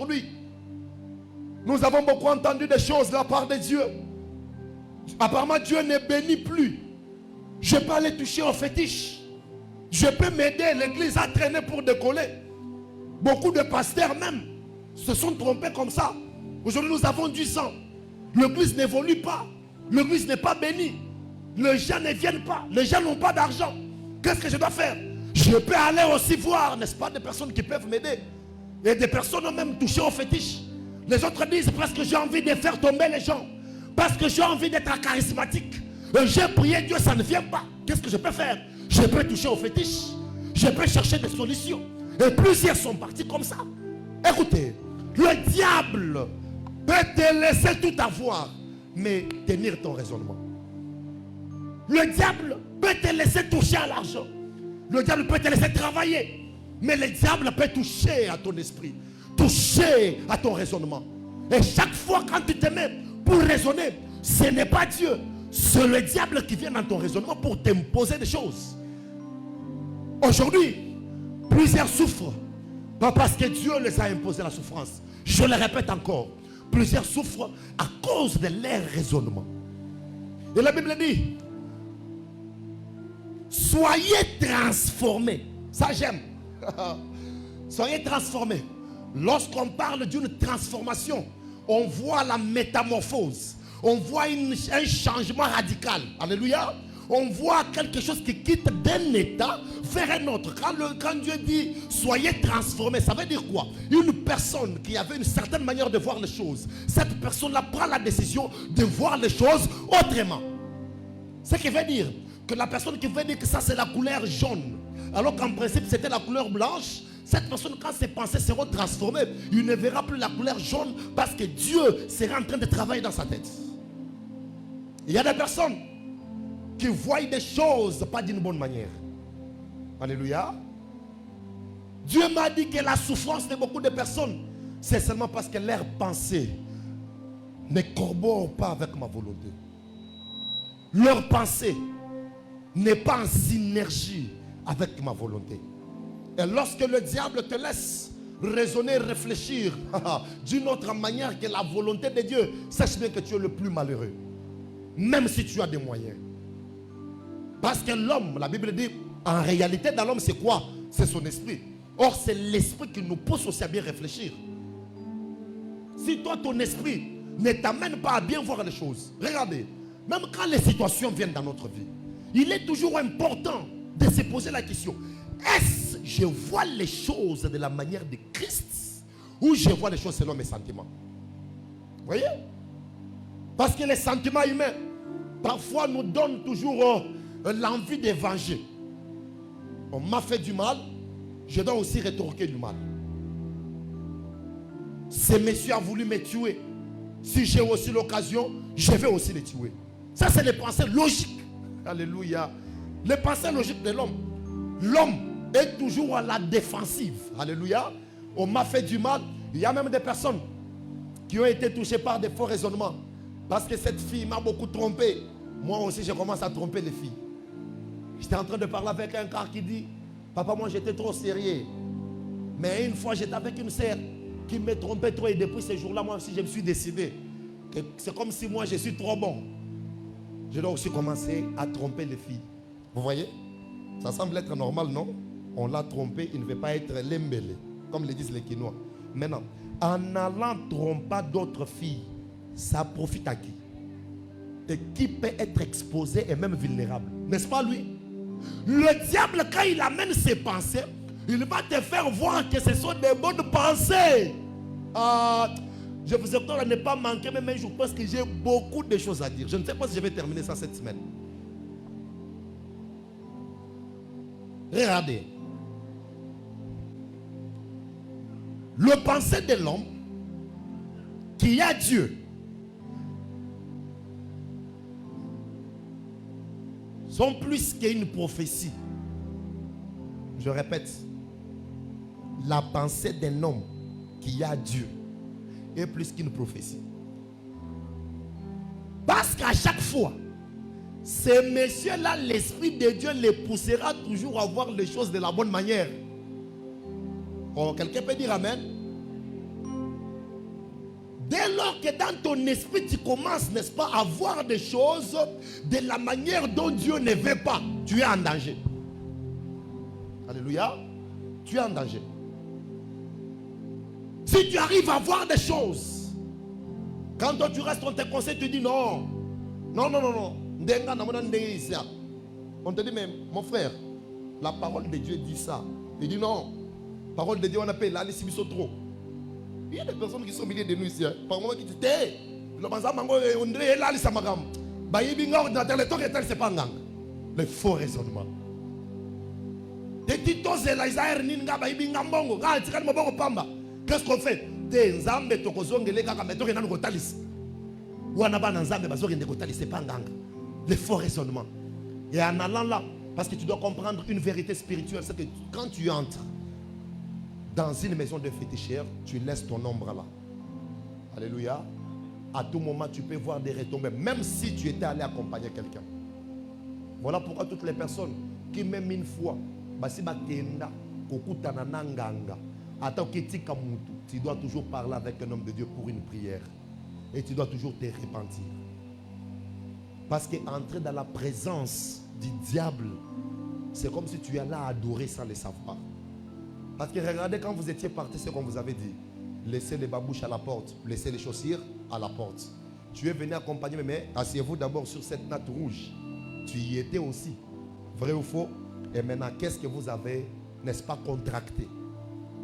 Aujourd'hui, nous avons beaucoup entendu des choses de la part de Dieu. Apparemment, Dieu ne bénit plus. Je peux aller toucher aux fétiches. Je peux m'aider l'église à traîner pour décoller. Beaucoup de pasteurs même se sont trompés comme ça. Aujourd'hui, nous avons 10 ans. L'église n'évolue pas. L'église n'est pas bénie. Les gens ne viennent pas. Les gens n'ont pas d'argent. Qu'est-ce que je dois faire? Je peux aller aussi voir, n'est-ce pas, des personnes qui peuvent m'aider. Et des personnes ont même touché aux fétiches. Les autres disent parce que j'ai envie de faire tomber les gens. Parce que j'ai envie d'être charismatique. J'ai prié Dieu, ça ne vient pas. Qu'est-ce que je peux faire? Je peux toucher aux fétiches. Je peux chercher des solutions. Et plusieurs sont partis comme ça. Écoutez, le diable peut te laisser tout avoir, mais tenir ton raisonnement. Le diable peut te laisser toucher à l'argent. Le diable peut te laisser travailler. Mais le diable peut toucher à ton esprit. Toucher à ton raisonnement. Et chaque fois quand tu te mets pour raisonner, ce n'est pas Dieu. C'est le diable qui vient dans ton raisonnement pour t'imposer des choses. Aujourd'hui, plusieurs souffrent. Pas parce que Dieu les a imposé la souffrance. Je le répète encore. Plusieurs souffrent à cause de leur raisonnement. Et la Bible dit, soyez transformés. Ça j'aime. Soyez transformés. Lorsqu'on parle d'une transformation, on voit la métamorphose. On voit un changement radical. Alléluia. On voit quelque chose qui quitte d'un état vers un autre. Quand Dieu dit soyez transformés, ça veut dire quoi? Une personne qui avait une certaine manière de voir les choses, cette personne-là prend la décision de voir les choses autrement. Ce qui veut dire que la personne qui veut dire que ça c'est la couleur jaune, alors qu'en principe c'était la couleur blanche, cette personne, quand ses pensées seront transformées, il ne verra plus la couleur jaune parce que Dieu sera en train de travailler dans sa tête. Il y a des personnes qui voient des choses pas d'une bonne manière. Alléluia. Dieu m'a dit que la souffrance de beaucoup de personnes, c'est seulement parce que leurs pensées ne corroborent pas avec ma volonté. Leur pensée n'est pas en synergie avec ma volonté. Et lorsque le diable te laisse raisonner, réfléchir d'une autre manière que la volonté de Dieu, sache bien que tu es le plus malheureux. Même si tu as des moyens. Parce que l'homme, la Bible dit, en réalité dans l'homme c'est quoi? C'est son esprit. Or c'est l'esprit qui nous pousse aussi à bien réfléchir. Si toi ton esprit ne t'amène pas à bien voir les choses, regardez, même quand les situations viennent dans notre vie, il est toujours important de se poser la question, est-ce que je vois les choses de la manière de Christ ou je vois les choses selon mes sentiments? Vous voyez? Parce que les sentiments humains parfois nous donnent toujours l'envie de venger. On m'a fait du mal, je dois aussi rétorquer du mal. Ce monsieur a voulu me tuer. Si j'ai aussi l'occasion, je vais aussi le tuer. Ça c'est les pensées logiques. Alléluia. Les pensées logiques de l'homme. L'homme est toujours à la défensive. Alléluia. On m'a fait du mal. Il y a même des personnes qui ont été touchées par des faux raisonnements. Parce que cette fille m'a beaucoup trompé. Moi aussi je commence à tromper les filles. J'étais en train de parler avec un gars qui dit, papa moi j'étais trop sérieux. Mais une fois j'étais avec une sœur qui me trompait trop. Et depuis ce jour-là, moi aussi je me suis décidé que c'est comme si moi je suis trop bon. Je dois aussi commencer à tromper les filles. Vous voyez? Ça semble être normal, non? On l'a trompé, il ne veut pas être l'embellé, comme le disent les Quinois. Maintenant, en allant tromper d'autres filles, ça profite à qui? Et qui peut être exposé et même vulnérable? N'est-ce pas lui? Le diable, quand il amène ses pensées, il va te faire voir que ce sont des bonnes pensées. Je vous exhorte à ne pas manquer, mais je pense que j'ai beaucoup de choses à dire. Je ne sais pas si je vais terminer ça cette semaine. Regardez. Le pensée de l'homme qui a Dieu sont plus qu'une prophétie. Je répète, la pensée d'un homme qui a Dieu est plus qu'une prophétie. Parce qu'à chaque fois, ces messieurs-là, l'Esprit de Dieu les poussera toujours à voir les choses de la bonne manière. Oh, quelqu'un peut dire Amen? Dès lors que dans ton esprit, tu commences, n'est-ce pas, à voir des choses de la manière dont Dieu ne veut pas, tu es en danger. Alléluia. Tu es en danger. Si tu arrives à voir des choses, quand toi tu restes, on te conseille, tu dis non. Non. On te dit même, mon frère, la parole de Dieu dit ça. Il dit non. Parole de Dieu, on appelle là, les sibiso trop. Il y a des personnes qui sont au milieu de nous ici. Par moment qui disent, le faux raisonnement. Qu'est-ce qu'on fait? Le faux raisonnement. Et en allant là, parce que tu dois comprendre une vérité spirituelle, c'est que quand tu entres dans une maison de féticheur, tu laisses ton ombre là. Alléluia. À tout moment, tu peux voir des retombées, même si tu étais allé accompagner quelqu'un. Voilà pourquoi toutes les personnes qui, même une fois, tu dois toujours parler avec un homme de Dieu pour une prière. Et tu dois toujours te repentir. Parce qu'entrer dans la présence du diable, c'est comme si tu allais adorer sans le savoir. Parce que regardez, quand vous étiez parti, c'est comme vous avez dit. Laissez les babouches à la porte, laissez les chaussures à la porte. Tu es venu accompagner, mais asseyez-vous d'abord sur cette natte rouge. Tu y étais aussi. Vrai ou faux? Et maintenant, qu'est-ce que vous avez, n'est-ce pas, contracté?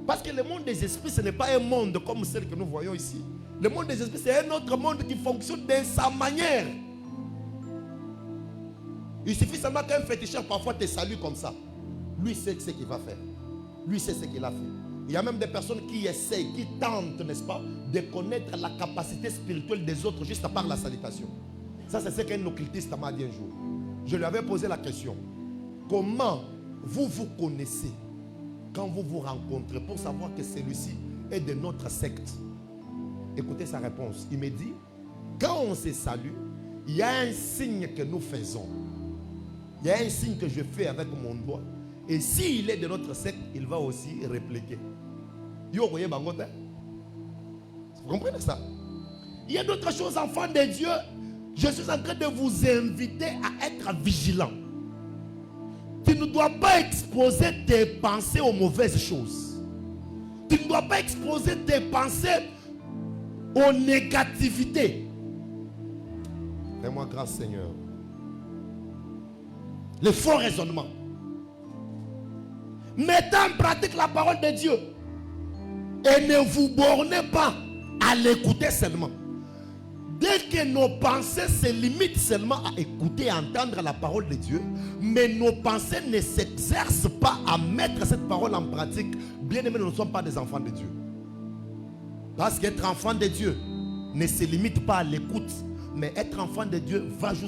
Parce que le monde des esprits, ce n'est pas un monde comme celle que nous voyons ici. Le monde des esprits, c'est un autre monde qui fonctionne de sa manière. Il suffit seulement qu'un féticheur parfois te salue comme ça. Lui sait ce qu'il va faire. Lui sait ce qu'il a fait. Il y a même des personnes qui essayent, qui tentent, n'est-ce pas, de connaître la capacité spirituelle des autres juste par la salutation. Ça, c'est ce qu'un occultiste m'a dit un jour. Je lui avais posé la question. Comment vous vous connaissez quand vous vous rencontrez pour savoir que celui-ci est de notre secte? Écoutez sa réponse. Il me dit, quand on se salue, il y a un signe que nous faisons. Il y a un signe que je fais avec mon doigt. Et s'il est de notre secte, il va aussi répliquer. Vous comprenez ça? Il y a d'autres choses, enfants de Dieu. Je suis en train de vous inviter à être vigilants. Tu ne dois pas exposer tes pensées aux mauvaises choses. Tu ne dois pas exposer tes pensées aux négativités. Fais-moi grâce, Seigneur. Le faux raisonnement. Mettez en pratique la parole de Dieu. Et ne vous bornez pas à l'écouter seulement. Dès que nos pensées se limitent seulement à écouter et entendre la parole de Dieu, mais nos pensées ne s'exercent pas à mettre cette parole en pratique, bien aimés, nous ne sommes pas des enfants de Dieu. Parce qu'être enfant de Dieu ne se limite pas à l'écoute, mais être enfant de Dieu va jusqu'à